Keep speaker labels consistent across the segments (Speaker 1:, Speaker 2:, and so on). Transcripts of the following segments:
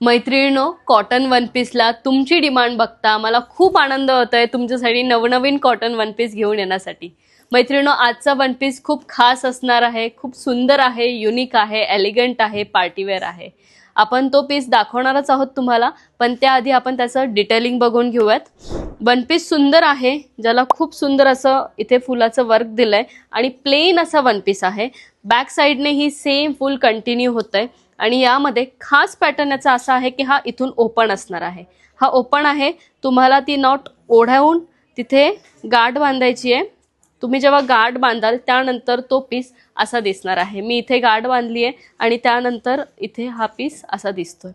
Speaker 1: मैत्रिणींनो, cotton one पीसला तुमची demand बघता मला खूप आनंद होतोय तुमच्यासाठी नवनवीन कॉटन वन पीस घेऊन येण्यासाठी। मैत्रिणींनो, आजचा वन पीस खूप खास असणार आहे, खूप सुंदर आहे, युनिक आहे, एलिगंट आहे, पार्टीवेअर आहे। आपण तो पीस दाखवणारच आहोत तुम्हाला, पण त्याआधी आपण त्याचं डिटेलिंग बघून घेऊयात। वन पीस सुंदर आहे, ज्याला खूप सुंदर असं इथे फुलाचं वर्क दिलंय आणि प्लेन असा वन पीस आहे। बॅक साइडने ही सेम फुल कंटिन्यू होतंय आणि यामध्ये खास पॅटर्न याचा असा आहे की हा इथून ओपन असणार आहे। हा ओपन आहे, तुम्हाला ती नॉट ओढवून तिथे गाठ बांधायची आहे। तुम्ही जेव्हा गाठ बांधाल त्यानंतर तो पीस असा दिसणार आहे। मी इथे गाठ बांधली आहे आणि त्यानंतर इथे हा पीस असा दिसतोय।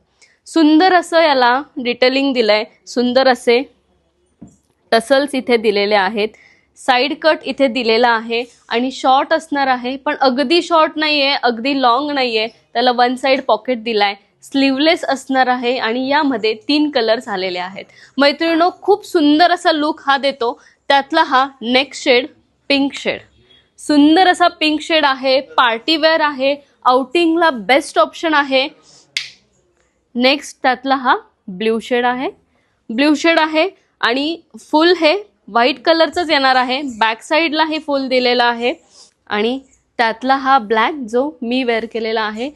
Speaker 1: सुंदर असं याला डिटेलिंग दिलंय, सुंदर असे टसल्स इथे दिलेले आहेत, साइड कट इथे दिलेला आहे आणि शॉर्ट असणार आहे, पण अगदी शॉर्ट नाहीये, अगदी लॉंग नाहीये, त्याला वन साइड पॉकेट दिलाय, स्लीवलेस असणार आहे आणि यामध्ये 3 कलर्स आलेले आहेत। मैत्रिणींनो, खूप सुंदर असा लुक हा देतो। त्यातला हा नेक्स्ट शेड पिंक शेड, सुंदर असा पिंक शेड आहे, पार्टी वेअर आहे, आउटिंगला बेस्ट ऑप्शन आहे। नेक्स्ट त्यातला हा ब्ल्यू शेड आहे, ब्ल्यू शेड आहे आणि फुल हे व्हाईट कलरचंच येणार आहे। बॅक साइडला हे फुल दिलेलं आहे आणि त्यातला हा ब्लॅक जो मी वेअर केलेला आहे।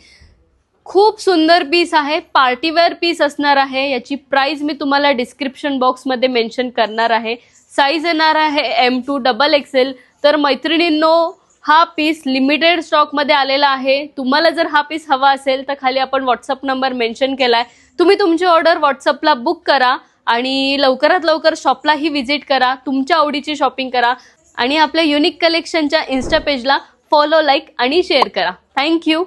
Speaker 1: खूप सुंदर पीस आहे, पार्टीवेअर पीस असणार आहे। याची प्राइस मी तुम्हाला डिस्क्रिप्शन बॉक्समध्ये मेन्शन करणार आहे। साईज येणार आहे M2 XXL। तर मैत्रिणींनो, हा पीस लिमिटेड स्टॉकमध्ये आलेला आहे। तुम्हाला जर हा पीस हवा असेल तर खाली आपण व्हॉट्सअप नंबर मेन्शन केलाय, तुम्ही तुमची ऑर्डर व्हॉट्सअपला बुक करा आणि लवकरात लवकर शॉपलाही व्हिजिट करा, तुमच्या आवडीची शॉपिंग करा आणि आपल्या युनिक कलेक्शनच्या इन्स्टा पेजला फॉलो, लाईक आणि शेअर करा। थँक्यू।